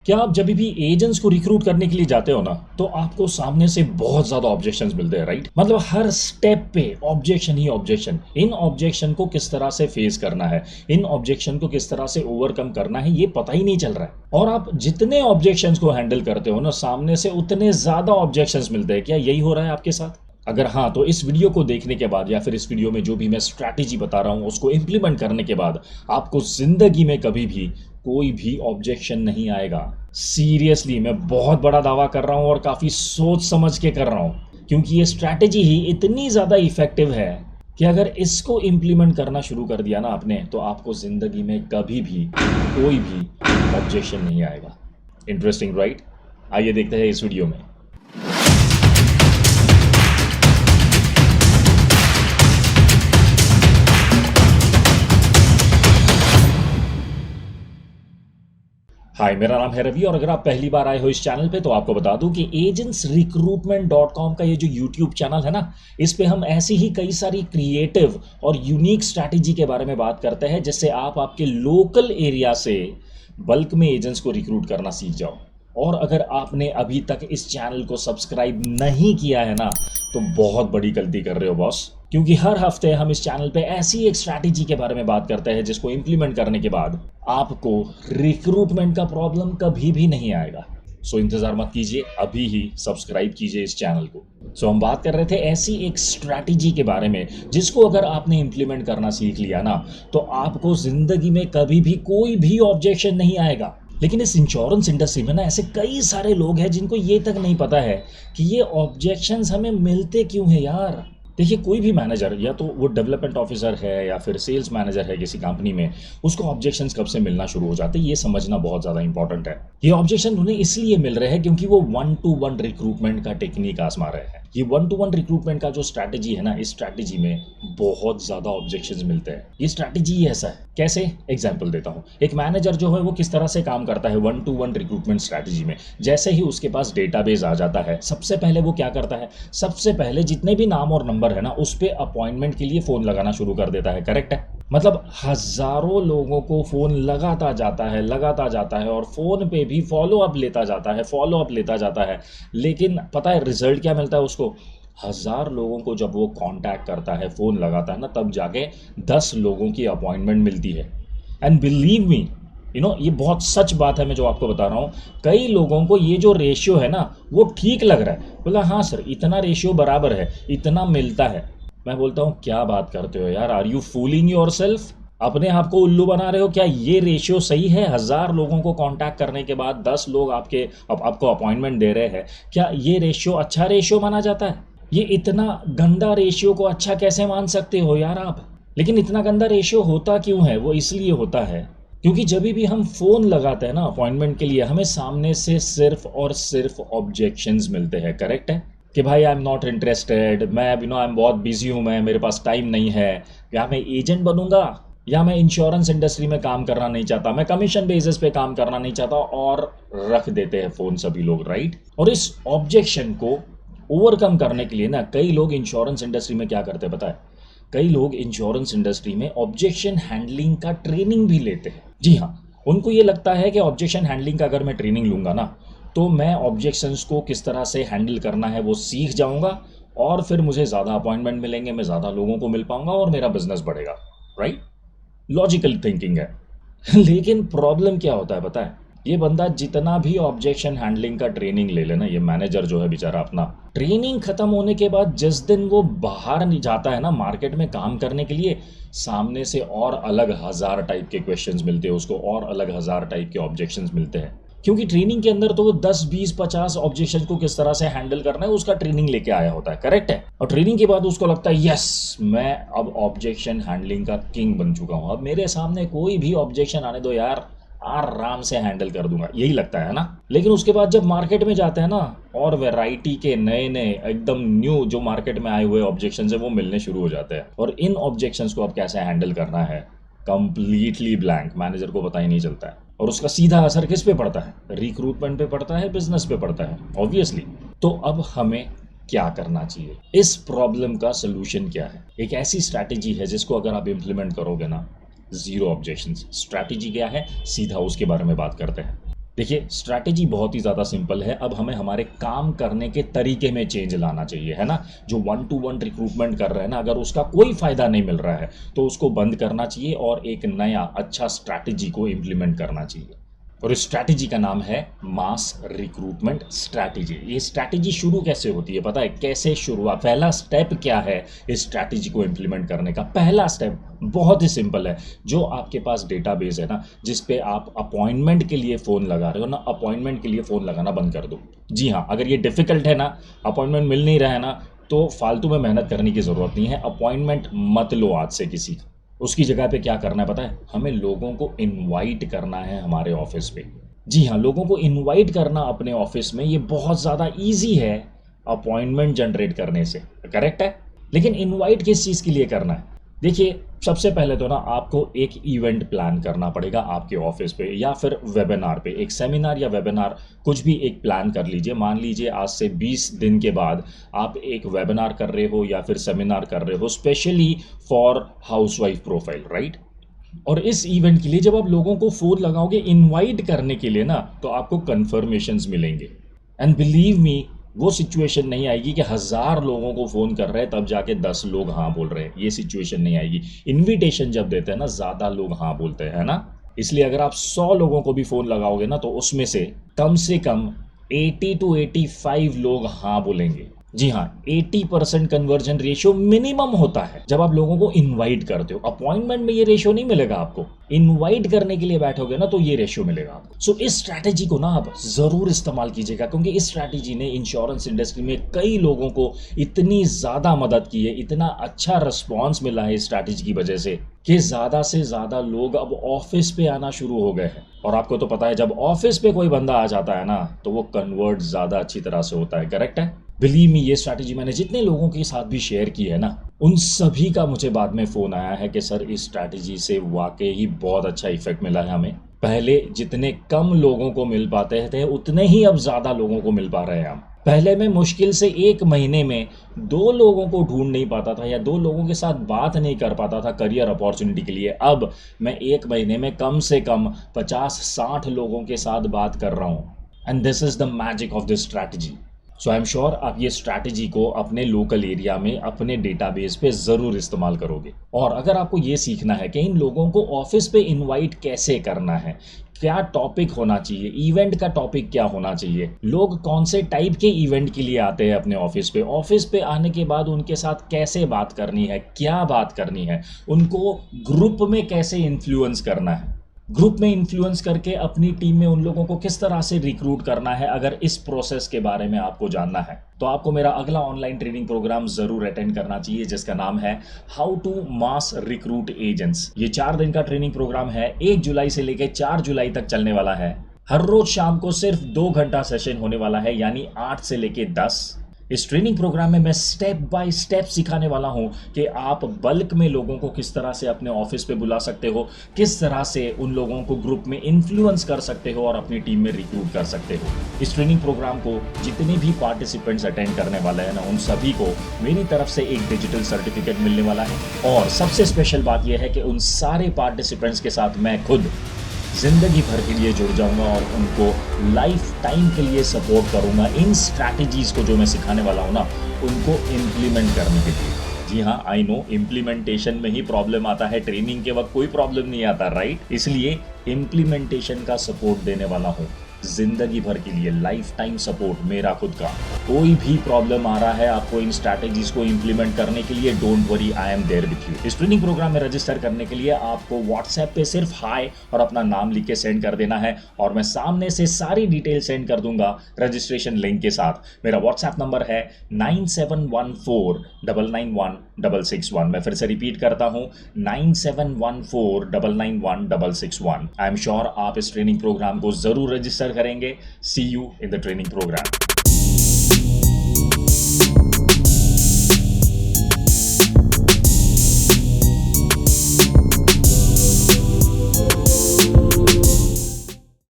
क्या आप जब भी एजेंट्स को रिक्रूट करने के लिए जाते हो ना, तो आपको सामने से बहुत ज्यादा ऑब्जेक्शंस मिलते हैं, राइट? मतलब हर स्टेप पे ऑब्जेक्शन ही ऑब्जेक्शन। इन ऑब्जेक्शन को किस तरह से फेस करना है, इन ऑब्जेक्शन को किस तरह से ओवरकम करना है, ये पता ही नहीं चल रहा है। और आप जितने ऑब्जेक्शंस को हैंडल करते हो ना, सामने से उतने ज्यादा ऑब्जेक्शंस मिलते हैं। क्या यही हो रहा है आपके साथ? अगर हाँ, तो इस वीडियो को देखने के बाद या फिर इस वीडियो में जो भी मैं स्ट्रैटेजी बता रहा हूँ उसको इम्प्लीमेंट करने के बाद आपको जिंदगी में कभी भी कोई भी ऑब्जेक्शन नहीं आएगा। सीरियसली, मैं बहुत बड़ा दावा कर रहा हूँ और काफी सोच समझ के कर रहा हूँ, क्योंकि ये स्ट्रैटेजी ही इतनी ज्यादा इफेक्टिव है कि अगर इसको इम्प्लीमेंट करना शुरू कर दिया ना आपने, तो आपको जिंदगी में कभी भी कोई भी ऑब्जेक्शन नहीं आएगा। Interesting, right? आइए देखते हैं इस वीडियो में। हाय, मेरा नाम है रवि और अगर आप पहली बार आए हो इस चैनल पे तो आपको बता दूं कि agentsrecruitment.com का ये जो YouTube चैनल है ना, इस पे हम ऐसी ही कई सारी क्रिएटिव और यूनिक स्ट्रैटेजी के बारे में बात करते हैं, जिससे आप आपके लोकल एरिया से बल्क में एजेंट्स को रिक्रूट करना सीख जाओ। और अगर आपने अभी तक इस चैनल को सब्सक्राइब नहीं किया है ना, तो बहुत बड़ी गलती कर रहे हो बॉस, क्योंकि हर हफ्ते हम इस चैनल पे ऐसी एक स्ट्रैटेजी के बारे में बात करते हैं जिसको इंप्लीमेंट करने के बाद आपको रिक्रूटमेंट का प्रॉब्लम कभी भी नहीं आएगा। सो इंतजार मत कीजिए, अभी ही सब्सक्राइब कीजिए इस चैनल को। सो हम बात कर रहे थे ऐसी एक स्ट्रैटेजी के बारे में जिसको अगर आपने इंप्लीमेंट करना सीख लिया ना, तो आपको जिंदगी में कभी भी कोई भी ऑब्जेक्शन नहीं आएगा। लेकिन इस इंश्योरेंस इंडस्ट्री में ना ऐसे कई सारे लोग हैं जिनको ये तक नहीं पता है कि ये ऑब्जेक्शंस हमें मिलते क्यों हैं यार। देखिए, कोई भी मैनेजर, या तो वो डेवलपमेंट ऑफिसर है या फिर सेल्स मैनेजर है किसी कंपनी में, उसको ऑब्जेक्शंस कब से मिलना शुरू हो जाते हैं ये समझना बहुत ज़्यादा इंपॉर्टेंट है। ये ऑब्जेक्शन उन्हें इसलिए मिल रहे हैं क्योंकि वो 1-to-1 रिक्रूटमेंट का टेक्निक आजमा रहे हैं। ये 1-to-1 रिक्रूटमेंट का जो स्ट्रैटेजी है ना, इस स्ट्रैटेजी में बहुत ज़्यादा ऑब्जेक्शंस मिलते हैं। ये स्ट्रैटेजी ही ऐसा है। कैसे? एग्जाम्पल देता हूँ। एक मैनेजर जो है वो किस तरह से काम करता है 1-to-1 रिक्रूटमेंट स्ट्रैटेजी में। जैसे ही उसके पास डेटाबेस आ जाता है, सबसे पहले वो क्या करता है, सबसे पहले जितने भी नाम और नंबर है ना, उस पे अपॉइंटमेंट के लिए फोन लगाना शुरू कर देता है। करेक्ट है? मतलब हजारों लोगों को फोन लगाता जाता है और फोन पे भी फॉलो अप लेता जाता है। लेकिन पता है रिजल्ट क्या मिलता है उसको? 1000 लोगों को जब वो कांटेक्ट करता है, फोन लगाता है ना, तब जाके 10 लोगों की अपॉइंटमेंट मिलती है। एंड बिलीव मी, ये बहुत सच बात है मैं जो आपको बता रहा हूँ। कई लोगों को ये जो रेशियो है ना, वो ठीक लग रहा है। बोला हाँ सर, इतना रेशियो बराबर है, इतना मिलता है। मैं बोलता हूँ क्या बात करते हो यार, आर यू फूलिंग योरसेल्फ? अपने आप को उल्लू बना रहे हो क्या? ये रेशियो सही है? 1000 लोगों को कांटेक्ट करने के बाद 10 लोग आपको अपॉइंटमेंट दे रहे हैं, क्या ये रेशियो अच्छा रेशियो माना जाता है? ये इतना गंदा रेशियो को अच्छा कैसे मान सकते हो यार आप? लेकिन इतना गंदा रेशियो होता क्यों है? वो इसलिए होता है क्योंकि जब भी हम फोन लगाते हैं ना अपॉइंटमेंट के लिए, हमें सामने से सिर्फ और सिर्फ ऑब्जेक्शंस मिलते हैं। करेक्ट है कि भाई आई एम नॉट इंटरेस्टेड, मैं आई एम बहुत बिजी हूँ, मेरे पास टाइम नहीं है, या मैं एजेंट बनूंगा, या मैं इंश्योरेंस इंडस्ट्री में काम करना नहीं चाहता, मैं कमीशन बेसिस पे काम करना नहीं चाहता, और रख देते हैं फोन सभी लोग, राइट? और इस ऑब्जेक्शन को ओवरकम करने के लिए ना कई लोग इंश्योरेंस इंडस्ट्री में क्या करते हैं पता है? कई लोग इंश्योरेंस इंडस्ट्री में ऑब्जेक्शन हैंडलिंग का ट्रेनिंग भी लेते हैं। जी हाँ, उनको ये लगता है कि ऑब्जेक्शन हैंडलिंग का अगर मैं ट्रेनिंग लूंगा ना, तो मैं ऑब्जेक्शंस को किस तरह से हैंडल करना है वो सीख जाऊंगा, और फिर मुझे ज़्यादा अपॉइंटमेंट मिलेंगे, मैं ज़्यादा लोगों को मिल पाऊंगा और मेरा बिजनेस बढ़ेगा, राइट? लॉजिकल थिंकिंग है। लेकिन प्रॉब्लम क्या होता है पता है? ये बंदा जितना भी ऑब्जेक्शन हैंडलिंग का ट्रेनिंग ले लेना, ये मैनेजर जो है बेचारा, अपना ट्रेनिंग खत्म होने के बाद जिस दिन वो बाहर नहीं जाता है ना मार्केट में काम करने के लिए, सामने से और अलग 1000 टाइप के क्वेश्चंस मिलते हैं उसको, और अलग 1000 टाइप के ऑब्जेक्शंस मिलते हैं। क्योंकि ट्रेनिंग के अंदर तो वो 10, 20, 50 ऑब्जेक्शन को किस तरह से हैंडल करना है उसका ट्रेनिंग लेके आया होता है। करेक्ट है? और ट्रेनिंग के बाद उसको लगता है यस, मैं अब ऑब्जेक्शन हैंडलिंग का किंग बन चुका हूं, अब मेरे सामने कोई भी ऑब्जेक्शन आने दो यार, आराम से हैंडल कर दूंगा, यही लगता है ना। लेकिन उसके बाद जब मार्केट में जाते हैं ना, और वैरायटी के नए नए एकदम न्यू जो मार्केट में आए हुए ऑब्जेक्शंस है वो मिलने शुरू हो जाते हैं, और इन ऑब्जेक्शंस को अब कैसे हैंडल करना है कंप्लीटली ब्लैंक, मैनेजर को पता ही नहीं चलता है। और उसका सीधा असर किस पे पड़ता है? रिक्रूटमेंट पे पड़ता है, बिजनेस पे पड़ता है, ऑब्वियसली। तो अब हमें क्या करना चाहिए? इस प्रॉब्लम का सोल्यूशन क्या है? एक ऐसी स्ट्रैटेजी है जिसको अगर आप इंप्लीमेंट करोगे ना, जीरो ऑब्जेक्शंस। स्ट्रैटेजी क्या है, सीधा उसके बारे में बात करते हैं। देखिए, स्ट्रैटेजी बहुत ही ज़्यादा सिंपल है। अब हमें हमारे काम करने के तरीके में चेंज लाना चाहिए, है ना? जो वन टू वन रिक्रूटमेंट कर रहे हैं ना, अगर उसका कोई फ़ायदा नहीं मिल रहा है तो उसको बंद करना चाहिए और एक नया अच्छा स्ट्रैटेजी को इम्प्लीमेंट करना चाहिए। और इस स्ट्रैटेजी का नाम है मास रिक्रूटमेंट स्ट्रैटेजी। ये स्ट्रैटेजी शुरू कैसे होती है पता है? कैसे शुरुआत, पहला स्टेप क्या है इस स्ट्रैटेजी को इम्प्लीमेंट करने का? पहला स्टेप बहुत ही सिंपल है। जो आपके पास डेटाबेस है ना, जिस पे आप अपॉइंटमेंट के लिए फ़ोन लगा रहे हो ना, अपॉइंटमेंट के लिए फ़ोन लगाना बंद कर दो। जी हाँ, अगर ये डिफ़िकल्ट है ना, अपॉइंटमेंट मिल नहीं रहा है ना, तो फालतू में मेहनत करने की ज़रूरत नहीं है। अपॉइंटमेंट मत लो आज से किसी का। उसकी जगह पे क्या करना है पता है? हमें लोगों को इनवाइट करना है हमारे ऑफिस पे। जी हाँ, लोगों को इनवाइट करना अपने ऑफिस में, ये बहुत ज़्यादा ईजी है अपॉइंटमेंट जनरेट करने से, करेक्ट है? लेकिन इनवाइट किस चीज़ के लिए करना है? देखिए, सबसे पहले तो ना आपको एक इवेंट प्लान करना पड़ेगा आपके ऑफिस पे, या फिर वेबिनार पे। एक सेमिनार या वेबिनार कुछ भी एक प्लान कर लीजिए। मान लीजिए आज से 20 दिन के बाद आप एक वेबिनार कर रहे हो या फिर सेमिनार कर रहे हो, specially for housewife profile, right? और इस इवेंट के लिए जब आप लोगों को फ़ोन लगाओगे इनवाइट करने के लिए ना, तो आपको कन्फर्मेशंस मिलेंगे। एंड बिलीव मी, वो सिचुएशन नहीं आएगी कि 1000 लोगों को फ़ोन कर रहे हैं तब जाके 10 लोग हाँ बोल रहे हैं। ये सिचुएशन नहीं आएगी। इनविटेशन जब देते हैं ना, ज़्यादा लोग हाँ बोलते हैं, है ना? इसलिए अगर आप 100 लोगों को भी फ़ोन लगाओगे ना, तो उसमें से कम 80 to 85 लोग हाँ बोलेंगे। जी हाँ, 80% कन्वर्जन रेशियो मिनिमम होता है जब आप लोगों को इनवाइट करते हो। अपॉइंटमेंट में ये रेशियो नहीं मिलेगा आपको। इनवाइट करने के लिए बैठोगे ना, तो ये रेशियो मिलेगा आपको। सो इस स्ट्रैटेजी को ना आप जरूर इस्तेमाल कीजिएगा, क्योंकि इस स्ट्रैटेजी ने इंश्योरेंस इंडस्ट्री में कई लोगों को इतनी ज्यादा मदद की है, इतना अच्छा रिस्पॉन्स मिला है इस स्ट्रैटेजी की वजह से ज्यादा से ज्यादा लोग अब ऑफिस पे आना शुरू हो गए हैं। और आपको तो पता है, जब ऑफिस पे कोई बंदा आ जाता है ना, तो वो कन्वर्ट ज्यादा अच्छी तरह से होता है, करेक्ट है? बिलीव मी, ये स्ट्रैटेजी मैंने जितने लोगों के साथ भी शेयर की है ना, उन सभी का मुझे बाद में फ़ोन आया है कि सर, इस स्ट्रैटेजी से वाकई ही बहुत अच्छा इफेक्ट मिला है हमें। पहले जितने कम लोगों को मिल पाते थे, उतने ही अब ज़्यादा लोगों को मिल पा रहे हैं हम। पहले मैं मुश्किल से 1 महीने में 2 लोगों को ढूंढ नहीं पाता था, या 2 लोगों के साथ बात नहीं कर पाता था करियर अपॉर्चुनिटी के लिए। अब मैं 1 महीने में कम से कम 50-60 लोगों के साथ बात कर रहा हूँ। And this is the magic of this strategy. So I am sure आप ये स्ट्रैटेजी को अपने लोकल एरिया में, अपने डेटाबेस पे ज़रूर इस्तेमाल करोगे। और अगर आपको ये सीखना है कि इन लोगों को ऑफिस पे इनवाइट कैसे करना है, क्या टॉपिक होना चाहिए, इवेंट का टॉपिक क्या होना चाहिए, लोग कौन से टाइप के इवेंट के लिए आते हैं अपने ऑफिस पे आने के बाद उनके साथ कैसे बात करनी है, क्या बात करनी है, उनको ग्रुप में कैसे इन्फ्लुएंस करना है, ग्रुप में इन्फ्लुएंस करके अपनी टीम में उन लोगों को किस तरह से रिक्रूट करना है, अगर इस प्रोसेस के बारे में आपको जानना है तो आपको मेरा अगला ऑनलाइन ट्रेनिंग प्रोग्राम जरूर अटेंड करना चाहिए, जिसका नाम है how to mass recruit agents. ये 4 दिन का ट्रेनिंग प्रोग्राम है, 1 जुलाई से लेकर 4 जुलाई तक चलने वाला है। हर रोज शाम को सिर्फ 2 घंटा सेशन होने वाला है, यानी 8 से लेके 10। इस ट्रेनिंग प्रोग्राम में मैं स्टेप बाय स्टेप सिखाने वाला हूं कि आप बल्क में लोगों को किस तरह से अपने ऑफिस पे बुला सकते हो, किस तरह से उन लोगों को ग्रुप में इन्फ्लुएंस कर सकते हो और अपनी टीम में रिक्रूट कर सकते हो। इस ट्रेनिंग प्रोग्राम को जितने भी पार्टिसिपेंट्स अटेंड करने वाले हैं ना, उन सभी को मेरी तरफ से एक डिजिटल सर्टिफिकेट मिलने वाला है। और सबसे स्पेशल बात यह है कि उन सारे पार्टिसिपेंट्स के साथ मैं खुद जिंदगी भर के लिए जुड़ जाऊंगा और उनको लाइफ टाइम के लिए सपोर्ट करूंगा इन स्ट्रैटेजीज को जो मैं सिखाने वाला हूं ना, उनको इम्प्लीमेंट करने के लिए। जी हाँ, आई नो, इम्प्लीमेंटेशन में ही प्रॉब्लम आता है, ट्रेनिंग के वक्त कोई प्रॉब्लम नहीं आता, राइट? इसलिए इम्प्लीमेंटेशन का सपोर्ट देने वाला हूँ जिंदगी भर के लिए, लाइफ टाइम सपोर्ट मेरा खुद का। कोई भी प्रॉब्लम आ रहा है आपको इन स्ट्रैटेजीज को इंप्लीमेंट करने के लिए, don't worry, I am there with you. इस ट्रेनिंग प्रोग्राम में रजिस्टर करने के लिए आपको व्हाट्सएप पे सिर्फ हाय और अपना नाम लिख के सेंड कर देना है, और मैं सामने से सारी डिटेल सेंड कर दूंगा रजिस्ट्रेशन लिंक के साथ। मेरा व्हाट्सएप नंबर है 9714991661। मैं फिर से रिपीट करता हूँ, 9714991661। आई एम श्योर आप इस ट्रेनिंग प्रोग्राम को जरूर रजिस्टर करेंगे। See you in the training programme.